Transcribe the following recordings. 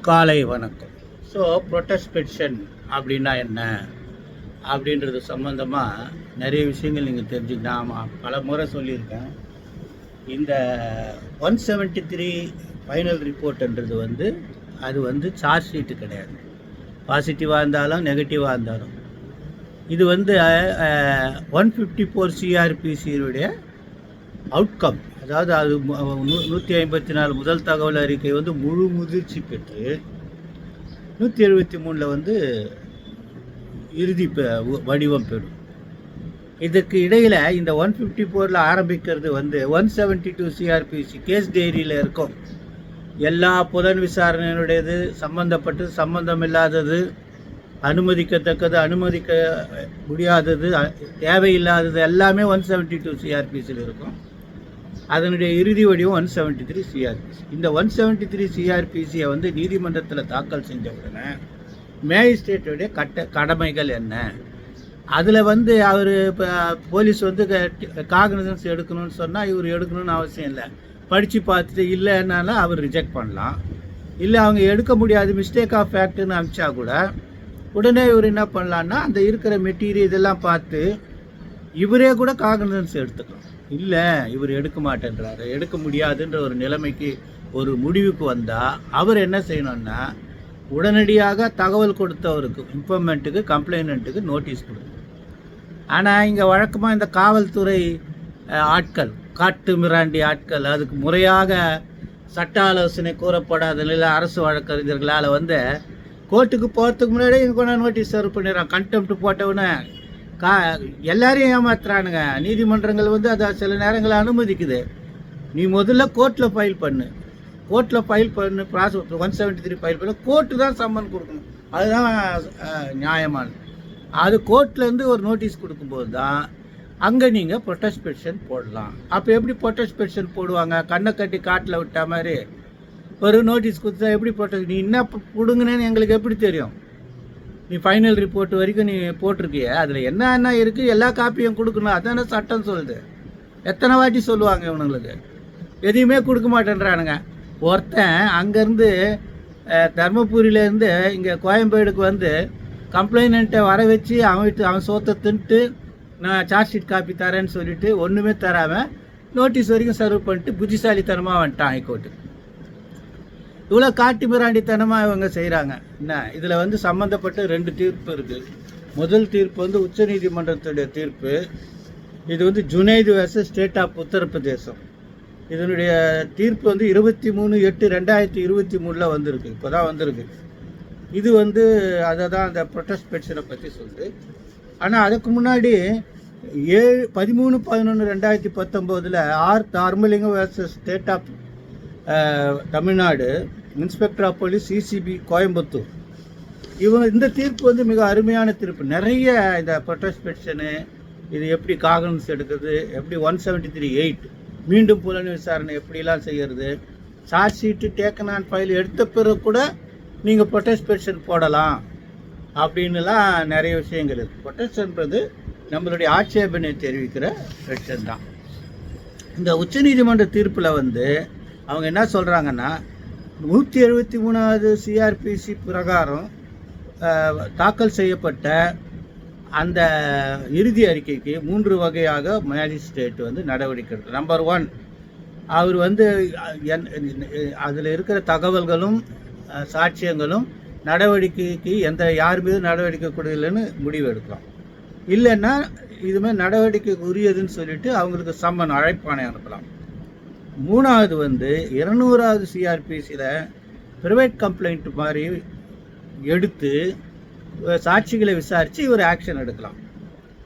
காலை வணக்கம். So protest petition அப்படின்னா என்ன அப்படின்றது சம்மந்தமாக நிறைய விஷயங்கள் நீங்கள் தெரிஞ்சுக்கலாம். நான் பல முறை சொல்லியிருக்கேன். இந்த 173 ஃபைனல் ரிப்போர்ட்ன்றது அது சார்ஜ் ஷீட்டு கிடையாது. பாசிட்டிவாக இருந்தாலும் நெகட்டிவாக இருந்தாலும் இது 154 சிஆர்பிசியுடைய அவுட்கம். அதாவது அது 154 முதல் தகவல் அறிக்கை முழு முதிர்ச்சி பெற்று 173 இறுதி வடிவம் பெறும். இதுக்கு இடையில் இந்த 154 ஆரம்பிக்கிறது 172 சிஆர்பிசி கேஸ் டைரியில் இருக்கும். எல்லா புலன் விசாரணையினுடையது, சம்பந்தப்பட்டது, சம்பந்தம் இல்லாதது, அனுமதிக்கத்தக்கது, அனுமதிக்க முடியாதது, தேவையில்லாதது எல்லாமே 172 சிஆர்பிசியில் இருக்கும். அதனுடைய இறுதி வடிவம் 173 சிஆர்பிசி. இந்த 173 சிஆர்பிசியை நீதிமன்றத்தில் தாக்கல் செஞ்ச உடனே மேஜிஸ்ட்ரேட்டுடைய கடமைகள் என்ன, அதில் அவர் இப்போ போலீஸ் காக்னிசன்ஸ் எடுக்கணும்னு சொன்னால் இவர் எடுக்கணும்னு அவசியம் இல்லை. படித்து பார்த்துட்டு இல்லைன்னாலும் அவர் ரிஜெக்ட் பண்ணலாம். இல்லை அவங்க எடுக்க முடியாது, மிஸ்டேக் ஆஃப் ஃபேக்ட்னு அனுப்பிச்சா கூட உடனே இவர் என்ன பண்ணலான்னா அந்த இருக்கிற மெட்டீரியல் இதெல்லாம் பார்த்து இவரே கூட காக்னிசன்ஸ் எடுத்துக்கலாம். இல்லை இவர் எடுக்க மாட்டேன்றாரு, எடுக்க முடியாதுன்ற ஒரு நிலைமைக்கு ஒரு முடிவுக்கு வந்தால் அவர் என்ன செய்யணும்னா உடனடியாக தகவல் கொடுத்தவருக்கு, இன்ஃபர்மெண்ட்டுக்கு, கம்ப்ளைனண்ட்டுக்கு நோட்டீஸ் கொடுக்கணும். ஆனால் இங்கே வழக்கமாக இந்த காவல்துறை ஆட்கள், காட்டு மிராண்டி ஆட்கள், அதுக்கு முறையாக சட்ட ஆலோசனை கூறப்படாத நிலையில் அரசு வழக்கறிஞர்களால் கோர்ட்டுக்கு போகிறதுக்கு முன்னாடியே கொண்டு நோட்டீஸ் சர்வ் பண்ணிடுறான். கண்டெம்ட் போட்டவுடனே எல்லாரையும் ஏமாத்துறானுங்க. நீதிமன்றங்கள் அதை சில நேரங்களில் அனுமதிக்குது. நீ முதல்ல கோர்ட்டில் ஃபைல் பண்ணு, கோர்ட்டில் ஃபைல் பண்ணு, ப்ராசஸ் 173 ஃபைல் பண்ணு, கோர்ட்டு தான் சம்மன் கொடுக்கணும். அதுதான் நியாயமானது. அது கோர்ட்லேருந்து ஒரு நோட்டீஸ் கொடுக்கும்போது தான் அங்கே நீங்கள் ப்ரொட்டஸ்ட் பெட்டிஷன் போடலாம். அப்போ எப்படி ப்ரொட்டஸ்ட் பெட்டிஷன் போடுவாங்க? கண்ணை கட்டி காட்டில் விட்ட மாதிரி ஒரு நோட்டீஸ் கொடுத்தா எப்படி ப்ரொட்டஸ்ட்? நீ என்ன பிடுங்கினேன்னு எங்களுக்கு எப்படி தெரியும்? நீ ஃபைனல் ரிப்போர்ட் வரைக்கும் நீ போட்டிருக்கிய, அதில் என்ன இருக்குது எல்லா காப்பியும் கொடுக்கணும். அதான சட்டம் சொல்லுது. எத்தனை வாட்டி சொல்லுவாங்க இவனுங்களுக்கு? எதையுமே கொடுக்க மாட்டேன்றானுங்க. ஒருத்தன் அங்கேருந்து தர்மபுரியிலேருந்து இங்கே கோயம்பேடுக்கு கம்ப்ளைண்ட்டை வர வச்சு அவன் சோத்தை தின்ட்டு நான் சார்ஜ் ஷீட் காப்பி தரேன்னு சொல்லிட்டு ஒன்றுமே தராமல் நோட்டீஸ் வரைக்கும் சர்வ் பண்ணிட்டு புத்திசாலித்தனமாக வந்துட்டான் ஹைகோர்ட்டு. இவ்வளோ காட்டு மிராண்டித்தனமாக இவங்க செய்கிறாங்க. என்ன இதில் சம்மந்தப்பட்ட 2 தீர்ப்பு இருக்குது. முதல் தீர்ப்பு உச்சநீதிமன்றத்துடைய தீர்ப்பு. இது Junaid versus state of Uttar Pradesh. இதனுடைய தீர்ப்பு 23/8/2023 வந்திருக்கு. இப்போ தான் வந்திருக்கு. இது அதை தான் அந்த ப்ரொட்டஸ்ட் பெட்டிஷனை பற்றி சொல்லுது. ஆனால் அதுக்கு முன்னாடி 13/11/2019 R Tharmalingam versus state of Tamil Nadu, inspector of police, CCB Coimbatore. இந்த தீர்ப்பு மிக அருமையான தீர்ப்பு. நிறைய இந்த ப்ரொட்டஸ்ட் பெட்டிஷனு, இது எப்படி காகன்ஸ் எடுக்கிறது, எப்படி 173(8) மீண்டும் புலன் விசாரணை எப்படிலாம் செய்கிறது, charge sheet taken on file எடுத்த பிறகு கூட நீங்கள் ப்ரொட்டஸ்ட் பெட்டிஷன் போடலாம் அப்படின்னுலாம் நிறைய விஷயங்கள் இருக்குது. ப்ரொட்டஸ்ட்ன்றது நம்மளுடைய ஆட்சேபனை தெரிவிக்கிற பெட்டிஷன் தான். இந்த உச்சநீதிமன்ற தீர்ப்பில் அவங்க என்ன சொல்கிறாங்கன்னா 173வது சிஆர்பிசி பிரகாரம் தாக்கல் செய்யப்பட்ட அந்த இறுதி அறிக்கைக்கு 3 வகையாக மேஜிஸ்ட்ரேட் நடவடிக்கை எடுக்கும். நம்பர் 1, அவர் அதில் இருக்கிற தகவல்களும் சாட்சியங்களும் நடவடிக்கைக்கு யார் மீது நடவடிக்கை கொடுக்கலன்னு முடிவு எடுக்கலாம். இல்லைன்னா இதுமாதிரி நடவடிக்கைக்கு உரியதுன்னு சொல்லிட்டு அவங்களுக்கு சம்மன், அழைப்பானை அனுப்பலாம். 3வது 200வது சிஆர்பிசியில் ப்ரைவேட் கம்ப்ளைண்ட் மாதிரி எடுத்து சாட்சிகளை விசாரித்து இவர் ஆக்ஷன் எடுக்கலாம்.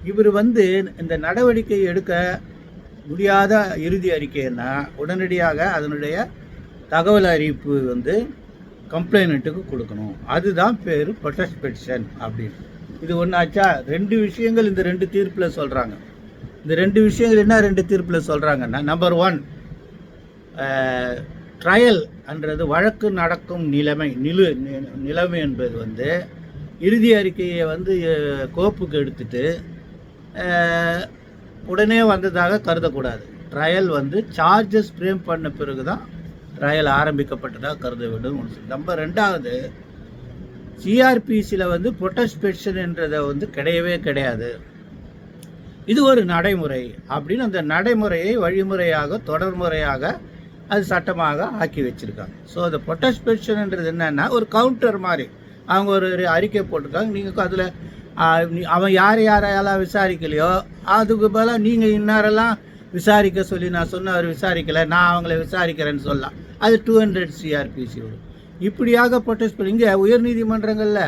இவர் இந்த நடவடிக்கை எடுக்க முடியாத இறுதி அறிக்கைன்னா உடனடியாக அதனுடைய தகவல் அறிவிப்பு கம்ப்ளைண்ட்டுக்கு கொடுக்கணும். அதுதான் பேர் ப்ரொட்டஸ்ட் பெட்டிஷன் அப்படின்னு. இது ஒன்றாச்சா? 2 விஷயங்கள் இந்த 2 தீர்ப்பில் சொல்கிறாங்க. இந்த 2 விஷயங்கள் என்ன 2 தீர்ப்பில் சொல்கிறாங்கன்னா, நம்பர் 1, ட்ரையல் என்றது வழக்கு நடக்கும் நிலைமை என்பது இறுதி அறிக்கையை கோப்புக்கு எடுத்துட்டு உடனே வந்ததாக கருதக்கூடாது. ட்ரையல் சார்ஜஸ் ஃப்ரேம் பண்ண பிறகு தான் ட்ரையல் ஆரம்பிக்கப்பட்டதாக கருத வேண்டும். நம்பர் 2வது, சிஆர்பிசியில் வந்து ப்ரொடெஸ்ட் பெட்டிஷன் என்றதை வந்து கிடையவே கிடையாது. இது ஒரு நடைமுறை அப்படின்னு அந்த நடைமுறையை வழிமுறையாக தொடர்முறையாக அது சட்டமாக ஆக்கி வச்சுருக்காங்க. ஸோ அந்த ப்ரொடெஸ்ட் பெட்டிஷன்ன்றது என்னென்னா ஒரு கவுண்டர் மாதிரி அவங்க ஒரு அறிக்கை போட்டிருக்காங்க. நீங்கள் அதில் அவன் யாரெல்லாம் விசாரிக்கலையோ அதுக்கு பதிலாக நீங்கள் இன்னாரெல்லாம் விசாரிக்க சொல்லி நான் சொன்ன அவர் விசாரிக்கலை, நான் அவங்கள விசாரிக்கிறேன்னு சொல்லலாம். அது 200 சிஆர்பிசி வரும். இப்படியாக ப்ரொடெஸ்ட் பண்ணி இங்கே உயர்நீதிமன்றங்களில்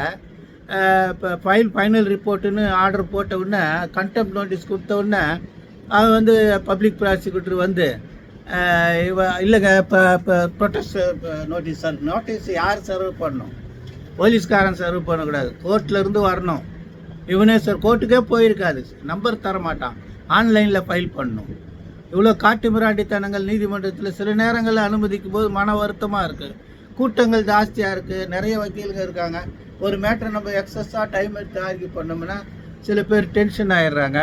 இப்போ ஃபைனல் ரிப்போர்ட்டுன்னு ஆர்டர் போட்ட உடனே கண்டெம்ட் நோட்டீஸ் கொடுத்த உடனே அவன் வந்து பப்ளிக் ப்ராசிக்யூட்டர் வந்து இல்லைங்க இப்போ ப்ரொடெஸ்ட் நோட்டீஸ் யார் சர்வ் பண்ணணும்? போலீஸ்காரன் சர்வ் பண்ணக்கூடாது, கோர்ட்லேருந்து வரணும். இவனே சார் கோர்ட்டுக்கே போயிருக்காது, நம்பர் தர மாட்டான், ஆன்லைனில் ஃபைல் பண்ணணும். இவ்வளோ காட்டு மிராண்டித்தனங்கள் நீதிமன்றத்தில் சில நேரங்களில் அனுமதிக்கும் போது மன வருத்தமாக இருக்குது. கூட்டங்கள் ஜாஸ்தியாக இருக்குது, நிறைய வக்கீலுங்க இருக்காங்க. ஒரு மேட்டரை நம்ம எக்ஸஸாக டைம் எடுத்து ஆர்கியூ பண்ணோம்னா சில பேர் டென்ஷன் ஆகிடுறாங்க.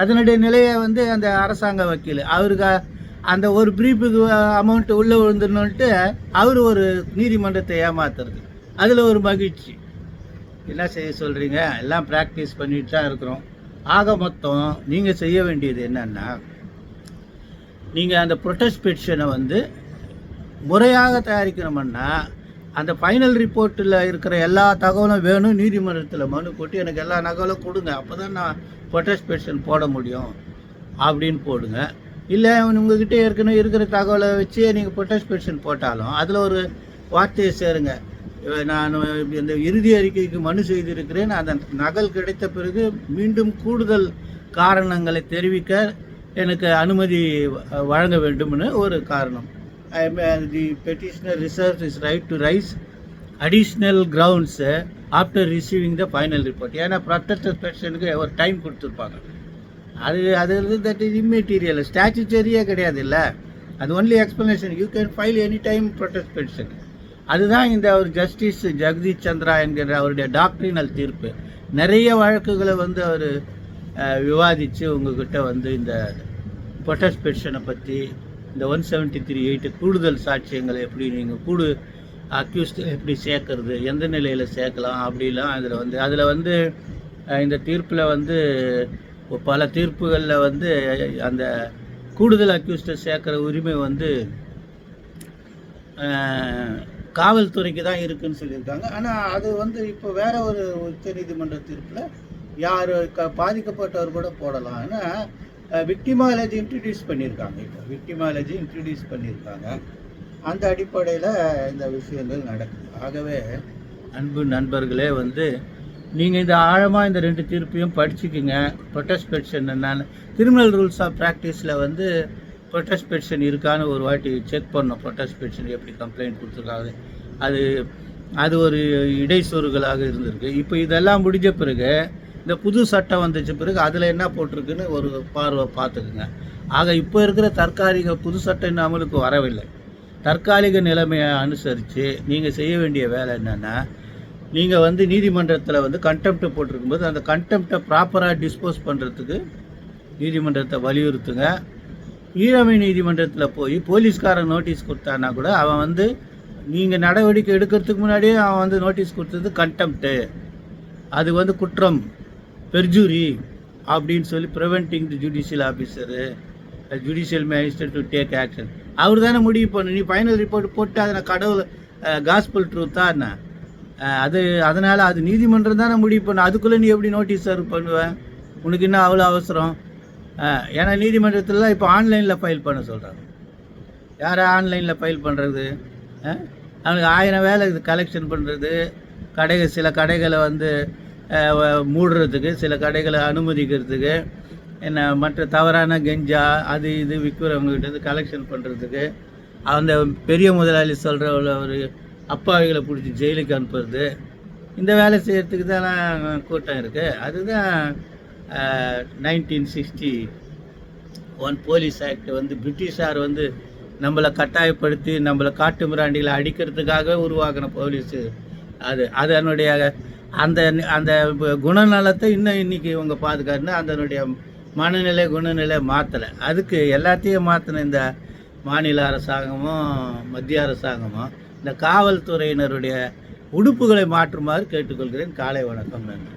அதனுடைய நிலையை வந்து அந்த அரசாங்க வக்கீல் அவருக்கு அந்த ஒரு ப்ரீஃபுக்கு அமௌண்ட்டு உள்ளே விழுந்துடணுன்ட்டு அவர் ஒரு நீதிமன்றத்தை ஏமாத்துறது, அதில் ஒரு மகிழ்ச்சி. என்ன செய்ய சொல்கிறீங்க? எல்லாம் ப்ராக்டிஸ் பண்ணிட்டு தான் இருக்கிறோம். ஆக மொத்தம் நீங்கள் செய்ய வேண்டியது என்னென்னா, நீங்கள் அந்த ப்ரொடெஸ்ட் பெட்டிஷனை வந்து முறையாக தயாரிக்கணும்னா அந்த ஃபைனல் ரிப்போர்ட்டில் இருக்கிற எல்லா தகவலும் வேணும். நீதிமன்றத்தில் மனு போட்டு எனக்கு எல்லா நகவலும் கொடுங்க, அப்போ தான் நான் ப்ரொடெஸ்ட் பெட்டிஷன் போட முடியும் அப்படின்னு போடுங்க. இல்லை உங்கள்கிட்ட ஏற்கனவே இருக்கிற தகவலை வச்சு நீங்கள் ப்ரொடெஸ்ட் பெட்டிஷன் போட்டாலும் அதில் ஒரு வார்த்தையை சேருங்க, நான் இந்த இறுதி அறிக்கைக்கு மனு செய்திருக்கிறேன், அந்த நகல் கிடைத்த பிறகு மீண்டும் கூடுதல் காரணங்களை தெரிவிக்க எனக்கு அனுமதி வழங்க வேண்டும்னு ஒரு காரணம். The petitioner reserves his right to raise additional grounds after receiving the final report. ஏன்னா ப்ரொடெஸ்ட் பெட்டிஷனுக்கு ஒரு டைம் கொடுத்துருப்பாங்க. அது தட் இஸ் இம்மெட்டீரியல், ஸ்டாச்சுட்டரியே கிடையாது. இல்லை, அது only explanation. You can file any time protest petition. அதுதான் இந்த ஒரு ஜஸ்டிஸ் ஜெகதீஷ் சந்திரா என்கிற அவருடைய டாக்ட்ரினல் தீர்ப்பு. நிறைய வழக்குகளை வந்து அவர் விவாதித்து உங்ககிட்ட வந்து இந்த ப்ரொடெஸ்ட் பெட்டிஷனை பற்றி இந்த 173(8) கூடுதல் சாட்சியங்களை எப்படி நீங்கள் அக்யூஸ்ட் எப்படி சேர்க்கறது, எந்த நிலையில் சேர்க்கலாம் அப்படிலாம் அதில் வந்து இந்த தீர்ப்பில் வந்து பல தீர்ப்புகளில் வந்து அந்த கூடுதல் அக்யூஸ்டை சேர்க்குற உரிமை வந்து காவல்துறைக்கு தான் இருக்குதுன்னு சொல்லியிருக்காங்க. ஆனால் அது வந்து இப்போ வேற ஒரு உச்ச நீதிமன்ற தீர்ப்பில் யார் பாதிக்கப்பட்டவர் கூட போடலாம். ஆனால் விக்டிமாலஜி இன்ட்ரடியூஸ் பண்ணியிருக்காங்க. இப்போ விக்டிமாலஜி இன்ட்ரடியூஸ் பண்ணியிருக்காங்க. அந்த அடிப்படையில் இந்த விஷயங்கள் நடக்குது. ஆகவே அன்பு நண்பர்களே வந்து நீங்கள் இந்த ஆழமாக இந்த 2 தீர்ப்பையும் படிச்சுக்கிங்க. ப்ரொடெஸ்ட் பெட்டிஷன் என்னன்னு கிரிமினல் ரூல்ஸ் ஆஃப் ப்ராக்டிஸில் வந்து ப்ரொடெஸ்ட் பெட்டிஷன் இருக்கான்னு ஒரு வாட்டி செக் பண்ணோம். ப்ரொடெஸ்ட் பெட்டிஷன் எப்படி கம்ப்ளைண்ட் கொடுத்துருக்காங்க, அது ஒரு இடைச்சொருகளாக இருந்திருக்கு. இப்போ இதெல்லாம் முடிஞ்ச பிறகு இந்த புது சட்டம் வந்துச்ச பிறகு அதில் என்ன போட்டிருக்குன்னு ஒரு பார்வை பார்த்துக்குங்க. ஆக இப்போ இருக்கிற தற்காலிக புது சட்டம் இன்னும் அமலுக்கு வரவில்லை. தற்காலிக நிலைமையை அனுசரித்து நீங்கள் செய்ய வேண்டிய வேலை என்னென்னா, நீங்கள் வந்து நீதிமன்றத்தில் வந்து கண்டெம்ட்டை போட்டிருக்கும்போது அந்த கண்டெம்ட்டை ப்ராப்பராக டிஸ்போஸ் பண்ணுறதுக்கு நீதிமன்றத்தை வலியுறுத்துங்க. ஈழமை நீதிமன்றத்தில் போய் போலீஸ்காரன் நோட்டீஸ் கொடுத்தானா கூட அவன் வந்து நீங்கள் நடவடிக்கை எடுக்கிறதுக்கு முன்னாடியே அவன் வந்து நோட்டீஸ் கொடுத்தது கண்டெம்ட்டு, அது வந்து குற்றம், பெர்ஜூரி அப்படின்னு சொல்லி preventing the judicial officer judicial magistrate to take action அவர் தானே முடிவு பண்ணு. நீ ஃபைனல் ரிப்போர்ட் போட்டு அதை கடவுள் காஸ்பல் ட்ரூத்தா என்ன அதனால் அது நீதிமன்றம் தானே முடிவு பண்ண. அதுக்குள்ளே நீ எப்படி நோட்டீஸ் சர்வ் பண்ணுவேன்? உனக்கு என்ன அவ்வளோ அவசரம்? ஏன்னா நீதிமன்றத்தில் இப்போ ஆன்லைனில் ஃபைல் பண்ண சொல்கிறாங்க. யாரை ஆன்லைனில் ஃபைல் பண்ணுறது? அவனுக்கு 1000 வேலை இருக்குது. கலெக்ஷன் பண்ணுறது, சில கடைகளை வந்து மூடுறதுக்கு, சில கடைகளை அனுமதிக்கிறதுக்கு, என்ன மற்ற தவறான கெஞ்சா அது இது விற்கிறவங்ககிட்ட கலெக்ஷன் பண்ணுறதுக்கு, அந்த பெரிய முதலாளி சொல்கிற ஒரு அப்பாவிகளை பிடிச்சி ஜெயிலுக்கு அனுப்புறது, இந்த வேலை செய்கிறதுக்கு தான் கூட்டம் இருக்குது. அதுதான் 1961 போலீஸ் ஆக்ட் வந்து பிரிட்டிஷார் வந்து நம்மளை கட்டாயப்படுத்தி நம்மளை காட்டு மிராண்டிகளை அடிக்கிறதுக்காக உருவாக்கின போலீஸு. அதனுடைய அந்த அந்த குணநலத்தை இன்னும் இன்றைக்கி இவங்க பாதுகாத்துனா அதனுடைய மனநிலை குணநிலை மாற்றலை. அதுக்கு எல்லாத்தையும் மாற்றின இந்த மாநில அரசாங்கமும் மத்திய அரசாங்கமும் இந்த காவல்துறையினருடைய உடுப்புகளை மாற்றுமாறு கேட்டுக்கொள்கிறேன். காலை வணக்கம். நன்றி.